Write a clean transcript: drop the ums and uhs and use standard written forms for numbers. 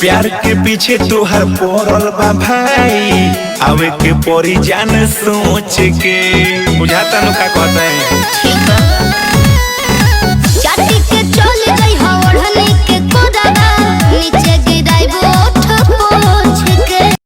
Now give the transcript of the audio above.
प्यार के पीछे तोहर पड़ल बा भाई, आवे के परी जान सोच के। बुझाता नु का कहता है।